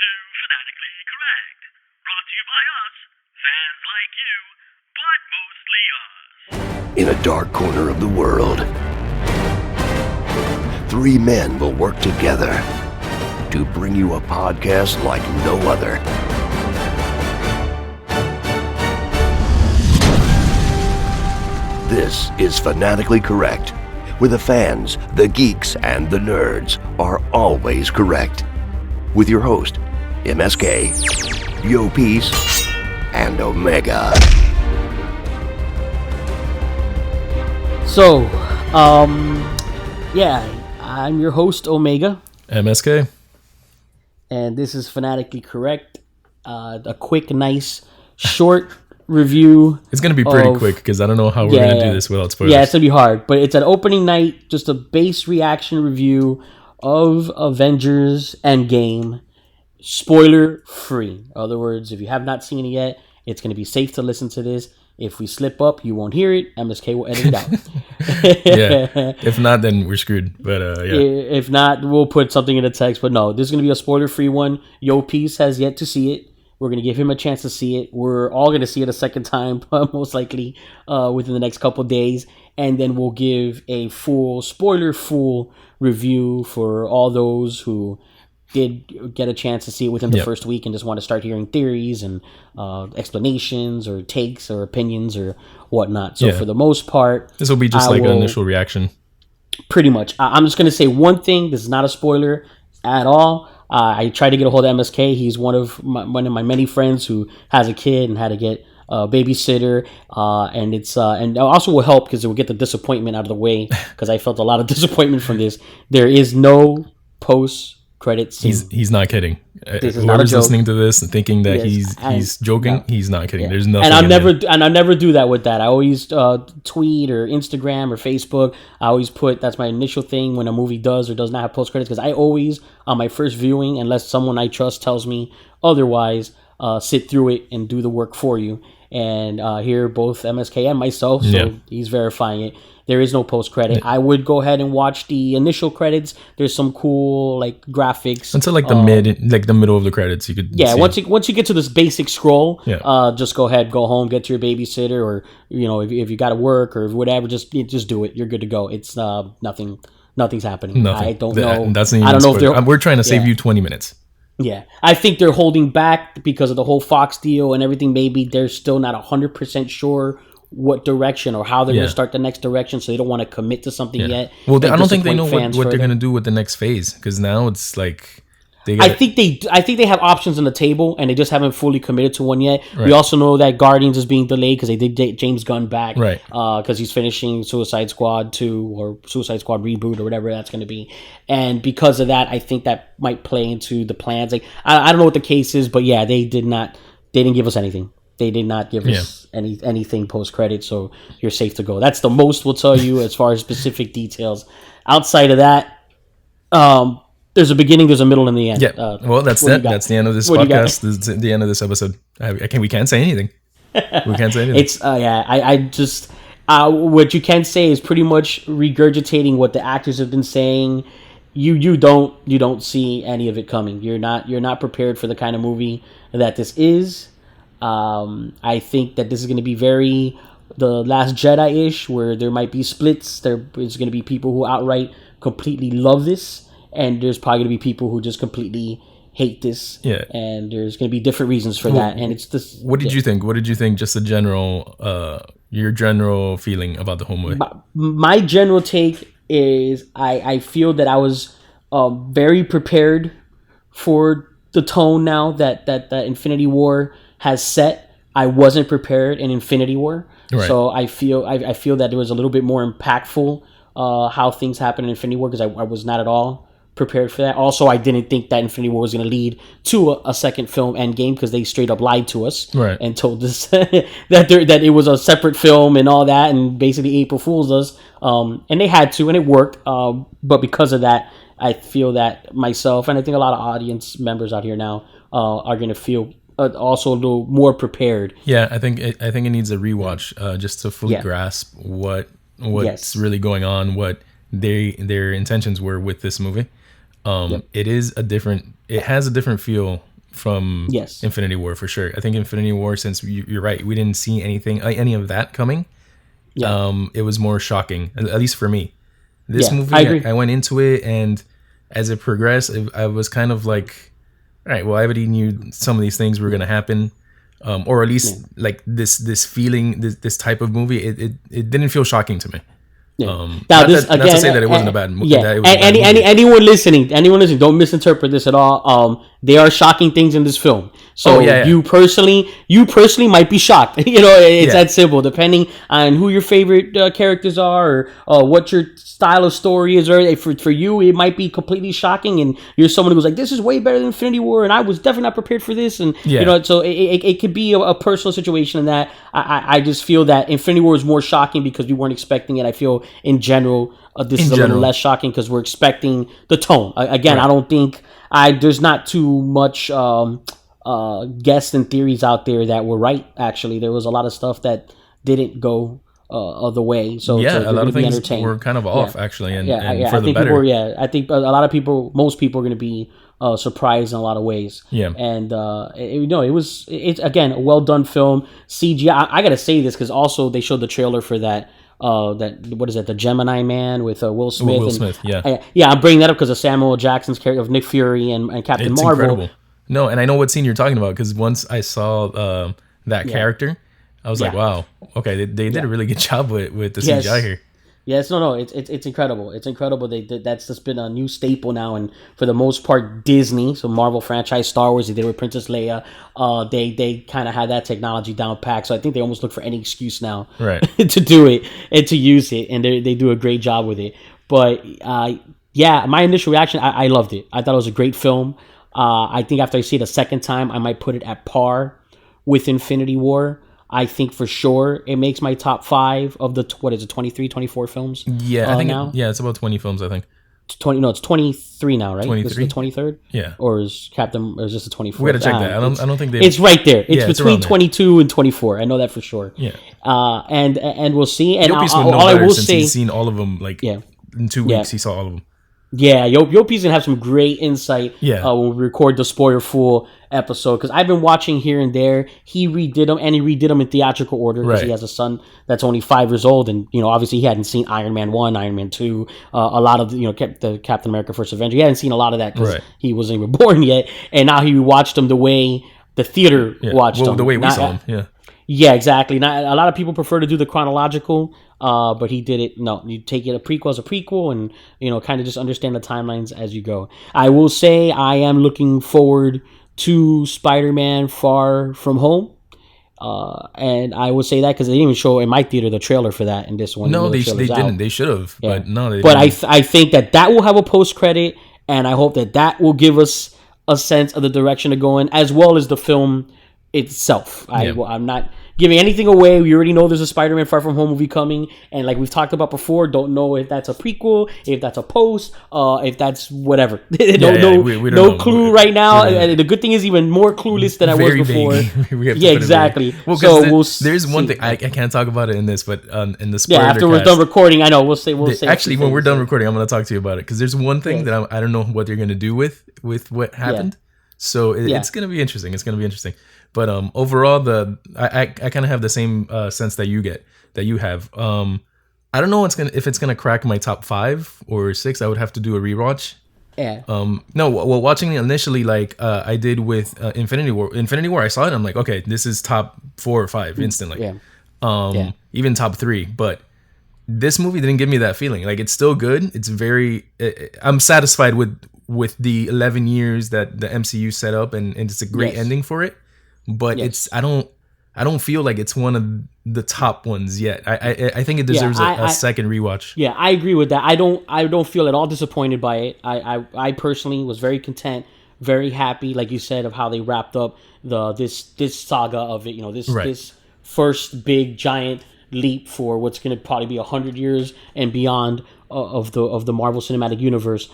to Fanatically Correct. Brought to you by us, fans like you, but mostly us. In a dark corner of the world, three men will work together to bring you a podcast like no other. This is Fanatically Correct, where the fans, the geeks, and the nerds are always correct. With your host, M.S.K, Yo Peace, and Omega. So, I'm your host, Omega. M.S.K. And this is Fanatically Correct. A quick, nice, short review. It's going to be pretty quick because I don't know how we're going to do this without spoilers. Yeah, it's going to be hard. But it's an opening night, just a base reaction review of Avengers Endgame. Spoiler free. In other words, if you have not seen it yet, it's going to be safe to listen to this. If we slip up, you won't hear it. MSK will edit it out. Yeah. If not, then we're screwed. But yeah. If not, we'll put something in the text. But no, this is going to be a spoiler-free one. Yo Peace has yet to see it. We're going to give him a chance to see it. We're all going to see it a second time, most likely, within the next couple of days. And then we'll give a full, spoiler-full review for all those who did get a chance to see it within the first week and just want to start hearing theories and explanations or takes or opinions or whatnot. So for the most part, this will be just an initial reaction. Pretty much. I'm just going to say one thing. This is not a spoiler at all. I tried to get a hold of MSK. He's one of my many friends who has a kid and had to get a babysitter, and it's and also will help because it will get the disappointment out of the way because I felt a lot of disappointment from this. There is no post credits. He's not kidding. Whoever's listening to this and thinking that he's joking, no. He's not kidding. Yeah. There's nothing. And I never do that with that. I always tweet or Instagram or Facebook. I always put that's my initial thing when a movie does or does not have post credits because I always on my first viewing, unless someone I trust tells me otherwise, sit through it and do the work for you. And here both MSK and myself, so he's verifying it. There is no post credit. I would go ahead and watch the initial credits. There's some cool graphics until the middle of the credits. You could once you get to this basic scroll, just go ahead, go home, get to your babysitter, or if you got to work or whatever, just do it. You're good to go. It's nothing's happening. Nothing. I don't know. That's I don't know if we're trying to save you 20 minutes. Yeah, I think they're holding back because of the whole Fox deal and everything. Maybe they're still not 100% sure what direction or how they're going to start the next direction, so they don't want to commit to something yet. Well, I don't think they know what they're going to do with the next phase because now it's like I think they have options on the table and they just haven't fully committed to one yet. Right. We also know that Guardians is being delayed because they did James Gunn back, right? Because he's finishing Suicide Squad 2 or Suicide Squad reboot or whatever that's going to be, and because of that, I think that might play into the plans. I don't know what the case is, but yeah, they didn't give us anything. They did not give us anything post-credit, so you're safe to go. That's the most we'll tell you as far as specific details. Outside of that, there's a beginning, there's a middle, and the end. Yeah, well, that's it. That's the end of this podcast. This is the end of this episode. We can't say anything. We can't say anything. It's, I just... what you can say is pretty much regurgitating what the actors have been saying. You don't see any of it coming. You're not prepared for the kind of movie that this is. I think that this is going to be very The Last Jedi-ish, where there might be splits. There's going to be people who outright completely love this, and there's probably going to be people who just completely hate this. Yeah. And there's going to be different reasons for that. And it's this. What did you think? What did you think? Just your general feeling about the whole movie? My general take is I feel that I was very prepared for the tone now that Infinity War has set. I wasn't prepared in Infinity War, right. So I feel that it was a little bit more impactful how things happened in Infinity War because I was not at all prepared for that. Also, I didn't think that Infinity War was going to lead to a second film, Endgame, because they straight up lied to us, right, and told us that it was a separate film and all that, and basically April Fools us. And they had to, and it worked. But because of that, I feel that myself, and I think a lot of audience members out here now are going to feel also a little more prepared. Yeah, I think it needs a rewatch just to fully grasp what's really going on, what their intentions were with this movie. It has a different feel from Yes. Infinity War for sure. I think Infinity War, since you're right, we didn't see any of that coming. Yeah. It was more shocking, at least for me. This movie, I agree. I went into it, and as it progressed, I was kind of like, all right, well, I already knew some of these things were going to happen. Or at least like this feeling, this type of movie, it didn't feel shocking to me. Now not this not to say that it wasn't a bad movie. Yeah, anyone listening, don't misinterpret this at all. There are shocking things in this film. So you personally might be shocked. It's that simple. Depending on who your favorite characters are, or what your style of story is, or for you, it might be completely shocking, and you're someone who's like, this is way better than Infinity War, and I was definitely not prepared for this, and so it could be a personal situation in that. I just feel that Infinity War is more shocking because we weren't expecting it. I feel in general, this is a little less shocking because we're expecting the tone. Again, I don't think there's not too much guests and theories out there that were right. Actually, there was a lot of stuff that didn't go the way. So a lot of things were kind of off actually, and for the better. I think a lot of people, most people, are going to be surprised in a lot of ways. Yeah, and it's again a well done film. CGI. I gotta say this because also they showed the trailer for that. What is it? The Gemini Man with Will Smith. Will Smith, I'm bringing that up because of Samuel L. Jackson's character of Nick Fury and Captain Marvel. Incredible. No, and I know what scene you're talking about because once I saw that character, I was like, wow, okay, they did a really good job with the CGI here. Yes, it's incredible. It's incredible. That's just been a new staple now, and for the most part, Disney, so Marvel franchise, Star Wars, they did with Princess Leia. They kind of had that technology down packed. So I think they almost look for any excuse now, right, to do it and to use it, and they do a great job with it. But my initial reaction, I loved it. I thought it was a great film. I think after I see it a second time, I might put it at par with Infinity War. I think for sure it makes my top 5 of the 23, 24 films. Yeah, I think now. It's about 20 films. I think 20. No, it's 23 now, right? 23. This is the 23rd. Yeah, or is this the 24th? We gotta check that. I don't think they. It's right there. It's between 22 and 24. I know that for sure. Yeah. And we'll see. And all I will say, he's seen all of them. Like in 2 weeks, he saw all of them. Yeah, Yopi's gonna have some great insight when we record the spoiler full episode, because I've been watching here and there. He redid them, and he redid them in theatrical order because he has a son that's only 5 years old, and obviously he hadn't seen Iron Man 1, Iron Man 2, a lot of the Captain America First Avenger. He hadn't seen a lot of that because he wasn't even born yet, and now he watched them the way the theater watched them. The way we saw them, Yeah, exactly. Now, a lot of people prefer to do the chronological, but he did it. No, you take it a prequel as a prequel, and kind of just understand the timelines as you go. I will say I am looking forward to Spider-Man: Far From Home, and I will say that because they didn't even show in my theater the trailer for that in this one. No, they didn't. They should have, but no, they but didn't. I think that will have a post credit, and I hope that will give us a sense of the direction to go in, as well as the film itself. I'm not giving anything away. We already know there's a Spider-Man Far From Home movie coming, and like we've talked about before, don't know if that's a prequel, if that's a post, if that's whatever. No clue right now. And the good thing is even more clueless than I was before. Exactly. Well, so there's one thing I can't talk about it in this, but in the spoiler after we're done recording, I know we'll say. Actually, when we're done recording, I'm going to talk to you about it because there's one thing that I don't know what they're going to do with what happened. So it's going to be interesting. It's going to be interesting. But overall, I kind of have the same sense that you have. I don't know if it's gonna crack my top 5 or 6. I would have to do a rewatch. Yeah. No. Well, watching it initially, like I did with Infinity War. Infinity War, I saw it. I'm like, okay, this is top 4 or 5 instantly. Even top 3. But this movie didn't give me that feeling. Like it's still good. It's very. I'm satisfied with the 11 years that the MCU set up, and it's a great ending for it. But I don't feel like it's one of the top ones yet. I think it deserves a second rewatch. Yeah, I agree with that. I don't feel at all disappointed by it. I personally was very content, very happy, like you said, of how they wrapped up this saga of it. This first big giant leap for what's going to probably be 100 years and beyond of the Marvel Cinematic Universe.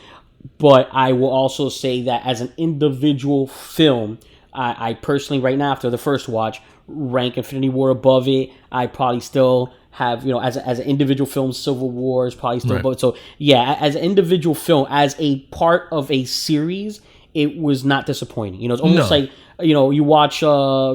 But I will also say that as an individual film, I personally, right now, after the first watch, rank Infinity War above it. I probably still have, as an individual film, Civil War is probably still above it. So, as an individual film, as a part of a series, it was not disappointing. You know, it's almost No. like, you know, you watch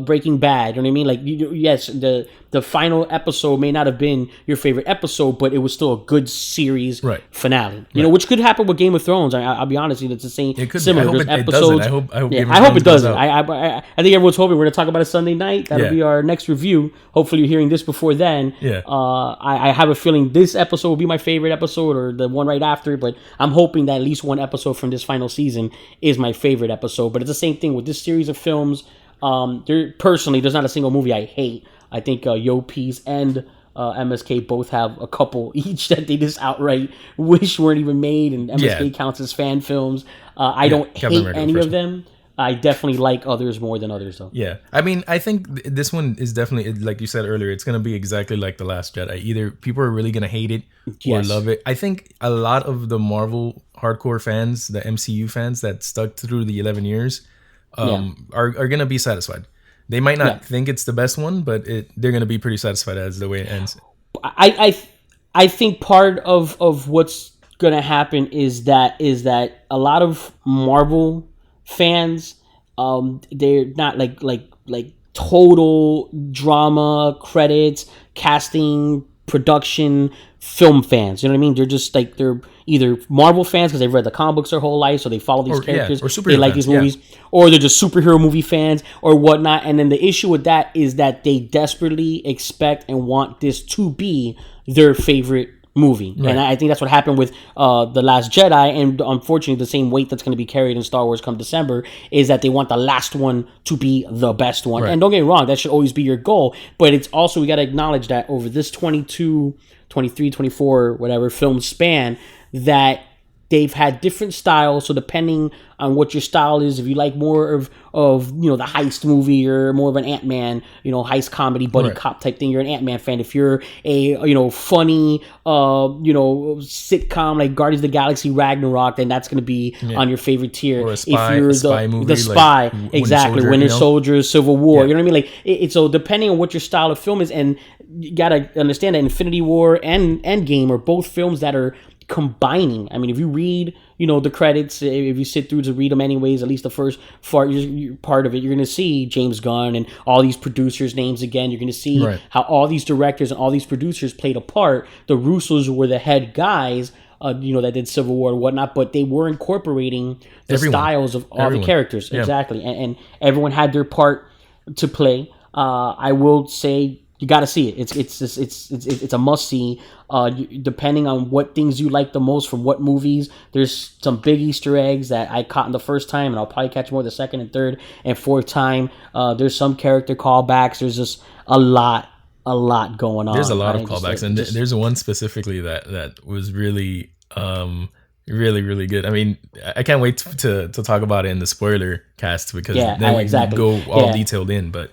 Breaking Bad. You know what I mean? Like, yes, the final episode may not have been your favorite episode, but it was still a good series finale. You know, which could happen with Game of Thrones. I'll be honest, it's the same. It could similar. be. I hope it doesn't. I hope yeah, Game of I hope Thrones it doesn't. goes out. I think everyone's hoping we're going to talk about it Sunday night. That'll be our next review. Hopefully, you're hearing this before then. Yeah. I have a feeling this episode will be my favorite episode, or the one right after. But I'm hoping that at least one episode from this final season is my favorite episode. But it's the same thing with this series of films. Personally, there's not a single movie I hate. I think Yo Peace and M.S.K both have a couple each that they just outright wish weren't even made, and M.S.K counts as fan films. I don't hate any of them. I definitely like others more than others, though. Yeah, I mean, I think this one is definitely, like you said earlier, it's gonna be exactly like The Last Jedi. Either people are really gonna hate it or love it. I think a lot of the Marvel hardcore fans, the MCU fans that stuck through the 11 years, are gonna be satisfied. They might not think it's the best one, but they're gonna be pretty satisfied as the way it ends. I think part of what's gonna happen is that a lot of Marvel fans, they're not like total drama, credits, casting, production, film fans. You know what I mean? They're just like, they're either Marvel fans because they've read the comic books their whole life, so they follow these characters, or superhero they like fans, these movies, or they're just superhero movie fans or whatnot. And then the issue with that is that they desperately expect and want this to be their favorite movie. And I think that's what happened with The Last Jedi, and unfortunately the same weight that's going to be carried in Star Wars come December is that they want the last one to be the best one. And don't get me wrong, that should always be your goal, but it's also, we got to acknowledge that over this 23, 24, whatever film span, that they've had different styles. So depending on what your style is, if you like more of you know, the heist movie, or more of an Ant-Man, you know, heist comedy buddy cop type thing, you're an Ant-Man fan. If you're a, you know, funny you know, sitcom like Guardians of the Galaxy Ragnarok, then that's going to be on your favorite tier. Or a spy, if you're spy movie, the spy, like exactly, Winter Soldier, Civil War, you know what I mean? Like it's so depending on what your style of film is, and you gotta understand that Infinity War and Endgame are both films that are combining. I mean, if you read, you know, the credits, if you sit through to read them anyways, at least the first part of it, you're going to see James Gunn and all these producers' names again. You're going to see how all these directors and all these producers played a part. The Russos were the head guys, you know, that did Civil War and whatnot, but they were incorporating the styles of all the characters. Exactly. And everyone had their part to play. I will say, you got to see it. It's a must see. Depending on what things you like the most from what movies, there's some big Easter eggs that I caught in the first time, and I'll probably catch more the second and third and fourth time. There's some character callbacks. There's just a lot going on. There's a lot of callbacks, and there's one specifically that was really really good. I mean, I can't wait to talk about it in the spoiler cast, because then we go all detailed in, but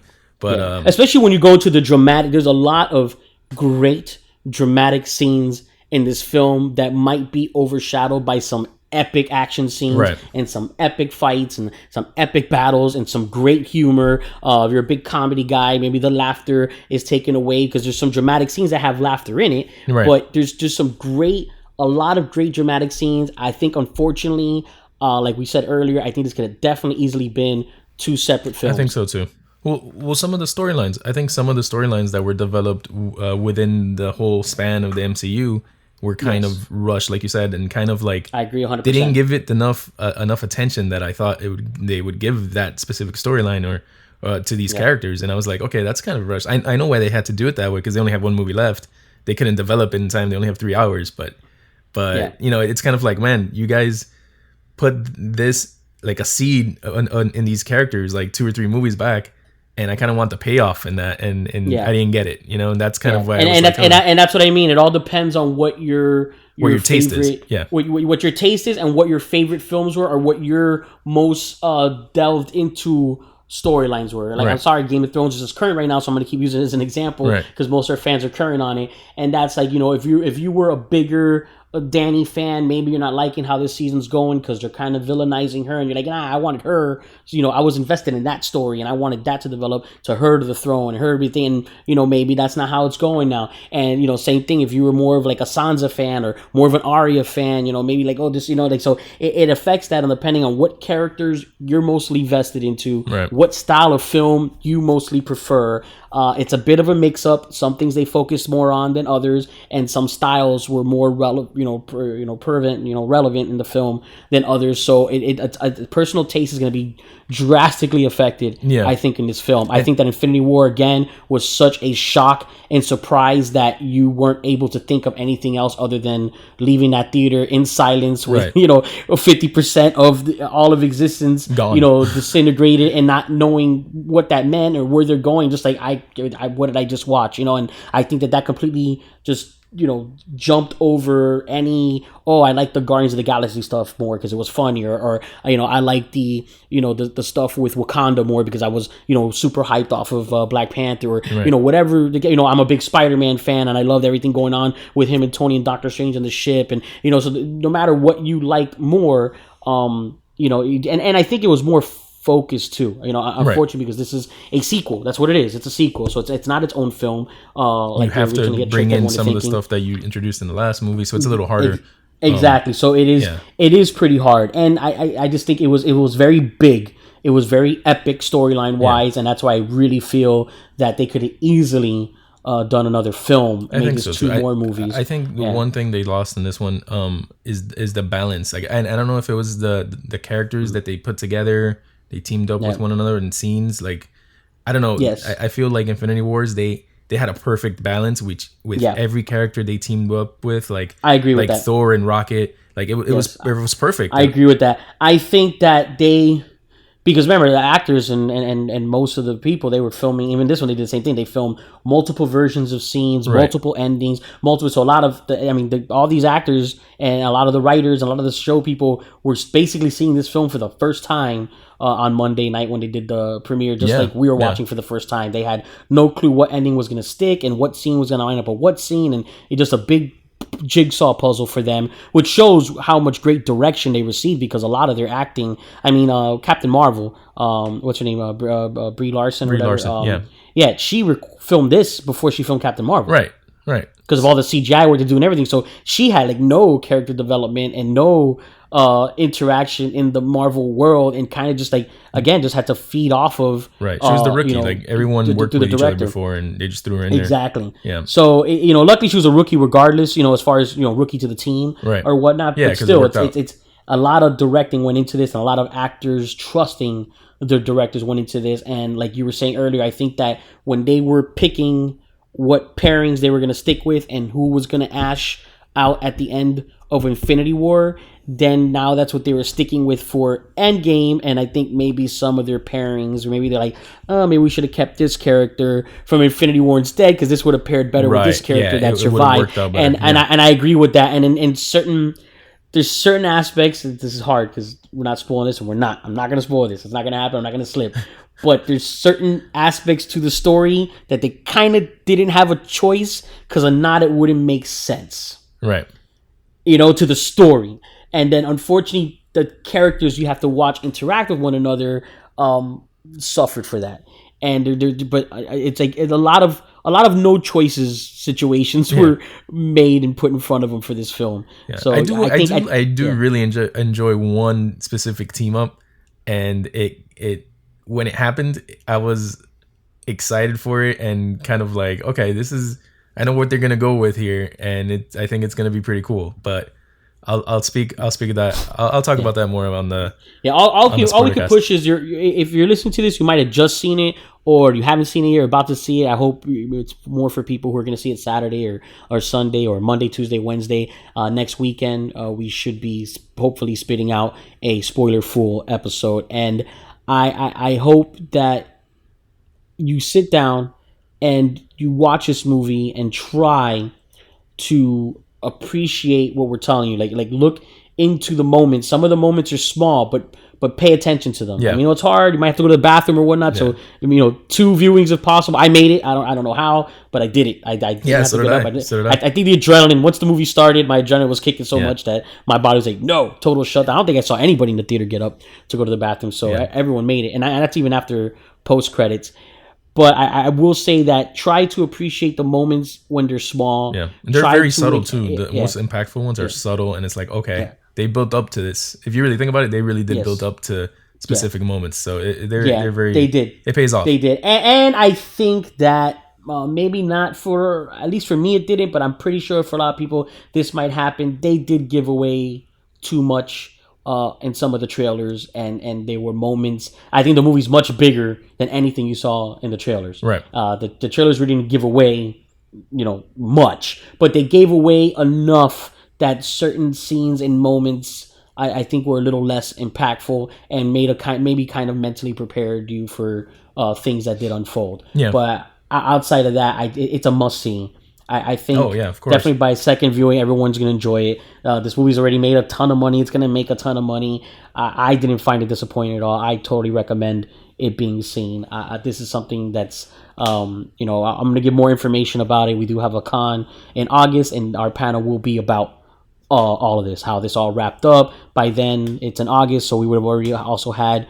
especially when you go to the dramatic, there's a lot of great dramatic scenes in this film that might be overshadowed by some epic action scenes and some epic fights and some epic battles and some great humor. If you're a big comedy guy, maybe the laughter is taken away because there's some dramatic scenes that have laughter in it, but there's just a lot of great dramatic scenes. I think, unfortunately, like we said earlier, I think this could have definitely easily been two separate films. I think so too. Well, some of the storylines, I think some of the storylines that were developed within the whole span of the MCU were kind of rushed, like you said, and kind of like, I agree 100%. They didn't give it enough attention that I thought they would give that specific storyline or to these characters. And I was like, okay, that's kind of rushed. I know why they had to do it that way, because they only have one movie left. They couldn't develop it in time. They only have 3 hours, but you know, it's kind of like, man, you guys put this like a seed in these characters like 2 or 3 movies back. And I kind of want the payoff in that, and I didn't get it, you know, and that's kind of why. And that's what I mean. It all depends on what your taste favorite, is. What your taste is, and what your favorite films were, or what your most delved into storylines were. Like, I'm sorry, Game of Thrones is just current right now, so I'm going to keep using it as an example because most of our fans are current on it. And that's like, you know, if you were a bigger a Danny fan, maybe you're not liking how this season's going because they're kind of villainizing her, and you're like, I wanted her. So, I was invested in that story, and I wanted that to develop to her to the throne, and her everything. And maybe that's not how it's going now. And same thing if you were more of like a Sansa fan or more of an Arya fan, maybe like so it affects that, and depending on what characters you're mostly vested into, right. what style of film you mostly prefer. It's a bit of a mix-up. Some things they focused more on than others, and some styles were more relevant in the film than others. So a personal taste is going to be drastically affected. Yeah. I think in this film, I think that Infinity War again was such a shock and surprise that you weren't able to think of anything else other than leaving that theater in silence with 50% of all of existence gone, disintegrated, and not knowing what that meant or where they're going. Just like what did I just watch? And I think that completely just jumped over any, I like the Guardians of the Galaxy stuff more because it was funnier, or I like the the stuff with Wakanda more because I was super hyped off of Black Panther, or right. Whatever. I'm a big Spider-Man fan, and I loved everything going on with him and Tony and Doctor Strange and the ship, and so no matter what you like more, and I think it was more focus too, unfortunately, because this is a sequel. That's what it is. It's a sequel, so it's not its own film. You have to bring in some of the stuff that you introduced in the last movie, so it's a little harder. Exactly. So it is. Yeah. It is pretty hard, and I just think it was very big. It was very epic storyline wise, and that's why I really feel that they could have easily done another film. I think so. 2 more movies. I think the one thing they lost in this one is the balance. Like, I don't know if it was the characters that they put together. They teamed up with one another in scenes. Like, I don't know. Yes. I feel like Infinity Wars, they had a perfect balance with every character they teamed up with. Like, I agree with that. Like Thor and Rocket. Like, it was perfect. I agree with that. I think that because remember, the actors and most of the people they were filming, even this one, they did the same thing. They filmed multiple versions of scenes, multiple endings, so a lot of all these actors and a lot of the writers and a lot of the show people were basically seeing this film for the first time on Monday night when they did the premiere, just like we were watching for the first time. They had no clue what ending was going to stick and what scene was going to line up with what scene, and it's just a big jigsaw puzzle for them, which shows how much great direction they received, because a lot of their acting, Captain Marvel, what's her name, Brie Larson, she filmed this before she filmed Captain Marvel, right because of all the CGI work to do and everything. So she had like no character development and no interaction in the Marvel world, and kind of just like, again, just had to feed off of. Right, she was the rookie. Like, everyone worked with each other before, and they just threw her in there. Exactly. Yeah. So luckily she was a rookie regardless. As far as rookie to the team, or whatnot. Yeah, but still, it's a lot of directing went into this, and a lot of actors trusting their directors went into this. And like you were saying earlier, I think that when they were picking what pairings they were going to stick with and who was going to ash out at the end of Infinity War, then now that's what they were sticking with for Endgame. And I think maybe some of their pairings, or maybe they're like, maybe we should have kept this character from Infinity War instead, because this would have paired better with this character that survived. And I agree with that. And in certain, there's certain aspects, this is hard because we're not spoiling this, and I'm not going to spoil this. It's not going to happen. I'm not going to slip. But there's certain aspects to the story that they kind of didn't have a choice, because if not, it wouldn't make sense. Right. To the story. And then, unfortunately, the characters you have to watch interact with one another suffered for that. And but it's like a lot of no choices situations were made and put in front of them for this film. Yeah. So I do really enjoy one specific team up, and it when it happened, I was excited for it, and kind of like, okay, I know what they're gonna go with here, and I think it's gonna be pretty cool. But I'll speak of that. I'll talk about that more on the all we can push is if you're listening to this, you might have just seen it, or you haven't seen it, you're about to see it. I hope it's more for people who are going to see it Saturday or Sunday or Monday, Tuesday, Wednesday. Next weekend, we should be hopefully spitting out a spoiler full episode, and I hope that you sit down and you watch this movie and try to appreciate what we're telling you. Like look into the moments. Some of the moments are small, but pay attention to them. Yeah. It's hard. You might have to go to the bathroom or whatnot. Yeah. So 2 viewings if possible. I made it. I don't know how, but I did it. I so did I. I think the adrenaline. Once the movie started, my adrenaline was kicking so much that my body was like, no, total shutdown. I don't think I saw anybody in the theater get up to go to the bathroom. So everyone made it, and that's even after post credits. But I will say that try to appreciate the moments when they're small. Yeah, and they're very subtle too. The most impactful ones are subtle, and it's like, okay, they built up to this. If you really think about it, they really did build up to specific moments. So they're very. They did. It pays off. They did, and I think that maybe not for, at least for me it didn't, but I'm pretty sure for a lot of people this might happen. They did give away too much in some of the trailers, and there were moments. I think the movie's much bigger than anything you saw in the trailers. Right. The trailers really didn't give away, much, but they gave away enough that certain scenes and moments I think were a little less impactful and made maybe kind of mentally prepared you for things that did unfold. Yeah. But outside of that, it's a must see. I think of course. Definitely by second viewing, everyone's going to enjoy it. This movie's already made a ton of money. It's going to make a ton of money. I didn't find it disappointing at all. I totally recommend it being seen. This is something that's, I'm going to give more information about it. We do have a con in August, and our panel will be about all of this, how this all wrapped up. By then, it's in August, so we would have already also had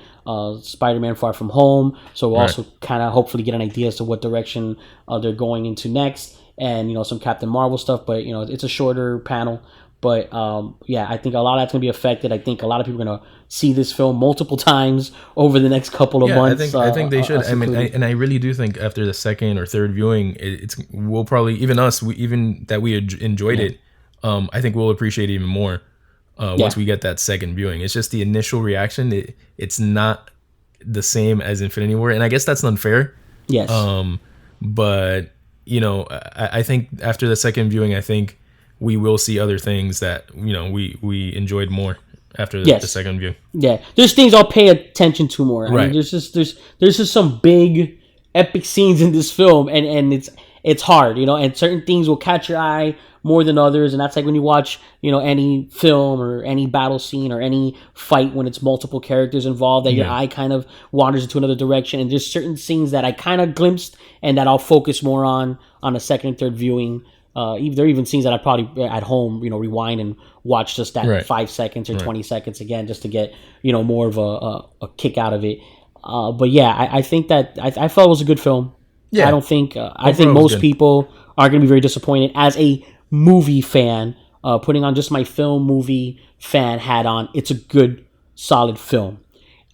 Spider-Man Far From Home. So we'll also kind of hopefully get an idea as to what direction they're going into next. And some Captain Marvel stuff, but it's a shorter panel. But I think a lot of that's gonna be affected. I think a lot of people are gonna see this film multiple times over the next couple of months. I think they should. I really do think after the second or third viewing, we'll probably, even us, even that we enjoyed it. I think we'll appreciate it even more once we get that second viewing. It's just the initial reaction. It's not the same as Infinity War, and I guess that's unfair. Yes. But I think after the second viewing, I think we will see other things that we enjoyed more after the second view. Yeah, there's things I'll pay attention to more. Right. I mean, there's just some big epic scenes in this film, and it's hard, and certain things will catch your eye more than others, and that's like when you watch any film or any battle scene or any fight when it's multiple characters involved, that your eye kind of wanders into another direction, and there's certain scenes that I kind of glimpsed and that I'll focus more on a second and third viewing. There are even scenes that I probably at home rewind and watch just that 5 seconds or 20 seconds again just to get more of a kick out of it. But I think that I felt it was a good film. I don't think I think most people are going to be very disappointed. As a movie fan, putting on just my film movie fan hat on, it's a good, solid film.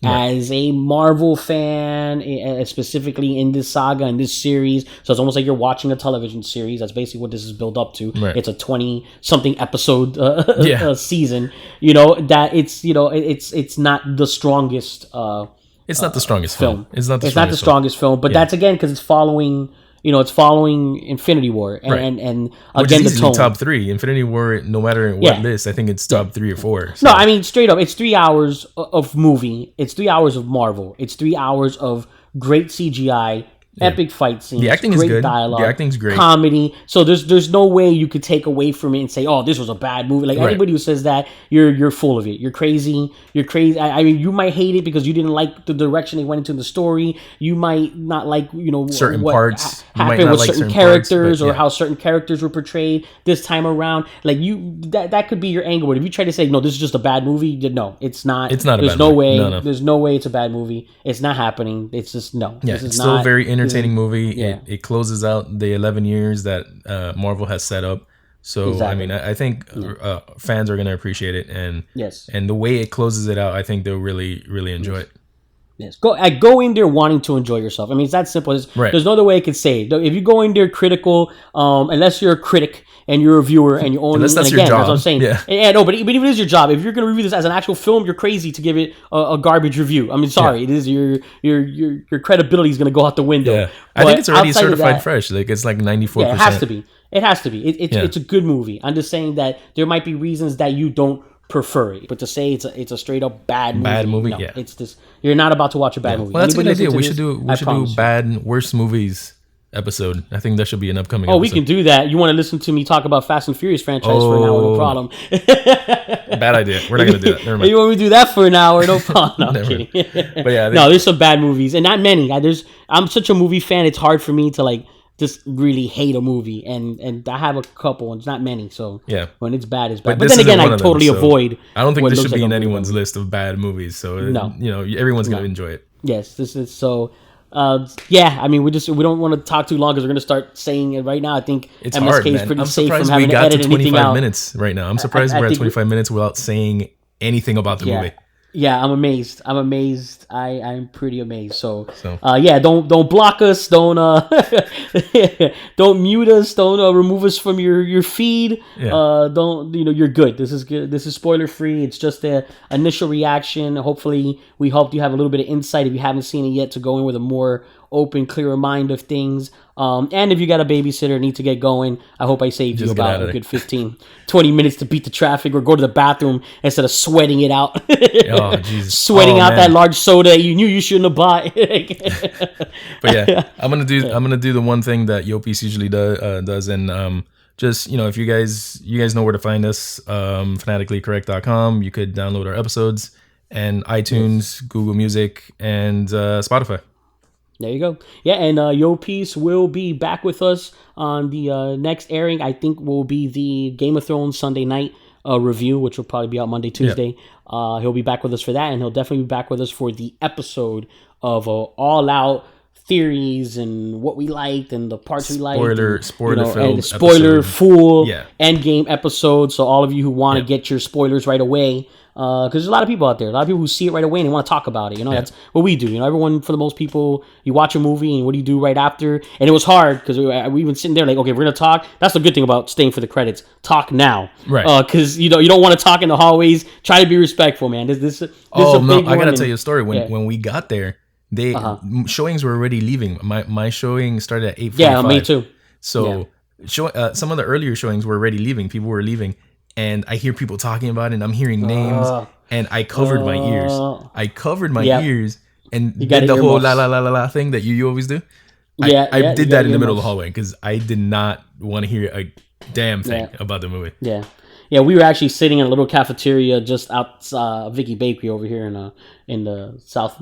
As a Marvel fan, specifically in this saga, in this series, so it's almost like you're watching a television series. That's basically what this is built up to. It's a 20-something episode season. That it's not the strongest. It's not the strongest film. It's not the strongest film, but that's again because it's following. It's following Infinity War, and which again is the tone. Top 3. Infinity War, no matter what list, I think it's top 3 or 4. So. No, I mean straight up, it's 3 hours of movie. It's 3 hours of Marvel. It's 3 hours of great CGI. Epic fight scenes. The acting great is good. Dialogue, the acting's great. Comedy. So there's no way you could take away from it and say, oh, this was a bad movie. Like anybody who says that, you're full of it. You're crazy. You're crazy. I mean, you might hate it because you didn't like the direction they went into the story. You might not like certain what parts happened with certain characters or how certain characters were portrayed this time around. Like that could be your angle. But if you try to say no, this is just a bad movie, no, it's not. It's not. There's a bad no movie. way. No. There's no way it's a bad movie. It's not happening. It's just no. Yeah, it's still a very entertaining movie. It closes out the 11 years that Marvel has set up. So exactly. I mean, I think fans are going to appreciate it, and and the way it closes it out, I think they'll really, really enjoy it. Yes, go in there wanting to enjoy yourself. I mean, it's that simple. There's no other way I could say it. If you go in there critical, unless you're a critic and you're a viewer and you only, unless that's your job. That's what I'm saying. No, but even if it is your job, if you're going to review this as an actual film, you're crazy to give it a garbage review. I mean, sorry, it is your credibility is going to go out the window. Yeah. I think it's already certified fresh. Like it's like 94%. Yeah, it has to be. It has to be. It's a good movie. I'm just saying that there might be reasons that you don't prefer it, but to say it's a straight up bad movie, it's this. You're not about to watch a bad movie. Well, that's a good idea. We should do bad worst movies episode. I think that should be an upcoming. Oh, episode. we can do that. You want to listen to me talk about Fast and Furious franchise for an hour? No problem. Bad idea. We're not gonna do that. Never mind. You want me to do that for an hour? No problem. No, I'm kidding. But yeah, no, there's some bad movies, and not many. I'm such a movie fan. It's hard for me to like just really hate a movie, and I have a couple, and it's not many. So yeah, when it's bad, it's bad. But this then again, isn't I one of totally them, so avoid. I don't think what this should looks be like in a anyone's movie. list of bad movies. So No. Everyone's gonna enjoy it. Yes, this is so. Yeah, I mean, we don't want to talk too long because we're gonna start saying it right now. I think It's M.S.K hard, is man. pretty I'm safe from surprised having we to got to edit anything 25 out. minutes right now. I'm surprised we're at 25 minutes without saying anything about the movie. Yeah, I'm amazed. I'm pretty amazed. So. Yeah, don't block us. Don't don't mute us. Don't remove us from your feed. Yeah. Don't you're good. This is good. This is spoiler free. It's just an initial reaction. Hopefully, we helped you have a little bit of insight if you haven't seen it yet to go in with a more open, clearer mind of things. And if you got a babysitter, need to get going, I hope I saved you about a good 15, 20 minutes to beat the traffic or go to the bathroom instead of sweating it out. Oh, Jesus. Sweating out that large soda you knew you shouldn't have bought. But yeah, I'm gonna do the one thing that Yopis usually does, and just if you guys know where to find us, fanaticallycorrect.com. You could download our episodes and iTunes, Google Music, and Spotify. There you go. Yeah, and Yo Peace will be back with us on the next airing. I think will be the Game of Thrones Sunday night review, which will probably be out Monday, Tuesday. Yeah. He'll be back with us for that, and he'll definitely be back with us for the episode of All Out theories and what we liked and the parts we liked. Spoiler full Endgame episode. So all of you who want to get your spoilers right away. Because there's a lot of people out there, a lot of people who see it right away and they want to talk about it. That's what we do. Everyone, for the most people, you watch a movie and what do you do right after? And it was hard because we even sitting there like, okay, we're gonna talk. That's the good thing about staying for the credits. Talk now, right? Because you don't want to talk in the hallways. Try to be respectful, man. This oh no, I gotta tell you a story. When we got there, showings were already leaving. My showing started at 8:45. Yeah, me too. So some of the earlier showings were already leaving. People were leaving. And I hear people talking about it, and I'm hearing names, and I covered my ears. Ears, and did the whole la la la la la thing that you always do. I did that in the middle of the hallway because I did not want to hear a damn thing about the movie. Yeah, we were actually sitting in a little cafeteria just out Vicky Bakery over here in the South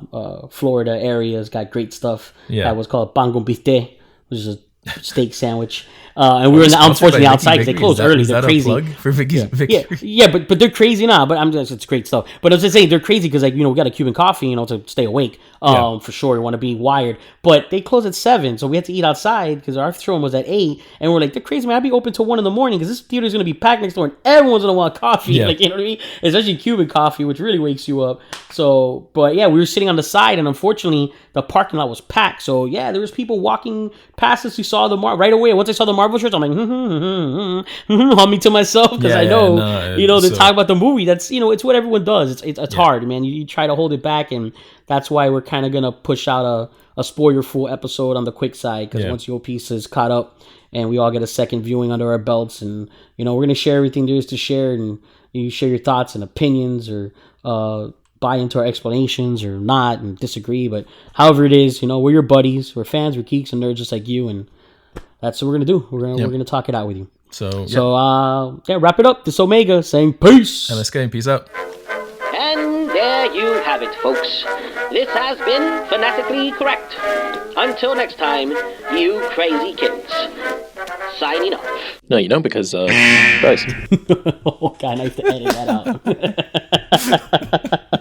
Florida area. It's got great stuff. Yeah, that was called pan con bistec, which is a steak sandwich. And we were unfortunately outside because they closed early. They're crazy. A plug for Vicky's? Yeah, but they're crazy now. But it's great stuff. But I was just saying they're crazy because we got a Cuban coffee, to stay awake. For sure, we want to be wired. But they close at 7, so we had to eat outside because our showing was at 8, and we're like, they're crazy, man. I'd be open till 1 a.m. because this theater is gonna be packed next door, and everyone's gonna want coffee. You know what I mean? Especially Cuban coffee, which really wakes you up. So, but yeah, we were sitting on the side, and unfortunately, the parking lot was packed. So yeah, there was people walking past us who saw the right away. Once I saw the Marvel shirts, I'm like, humming to myself because I know, to talk about the movie. That's it's what everyone does. It's hard, man. You try to hold it back, and that's why we're kind of gonna push out a spoiler full episode on the quick side because once your piece is caught up and we all get a second viewing under our belts, and we're gonna share everything there is to share, and you share your thoughts and opinions or buy into our explanations or not and disagree, but however it is, we're your buddies, we're fans, we're geeks and nerds just like you, and that's what we're gonna do. We're gonna talk it out with you. So wrap it up. This Omega saying peace. M.S.K, peace out. And there you have it, folks. This has been Fanatically Correct. Until next time, you crazy kids. Signing off. No, you don't, because guys. Oh God, I have to edit that out.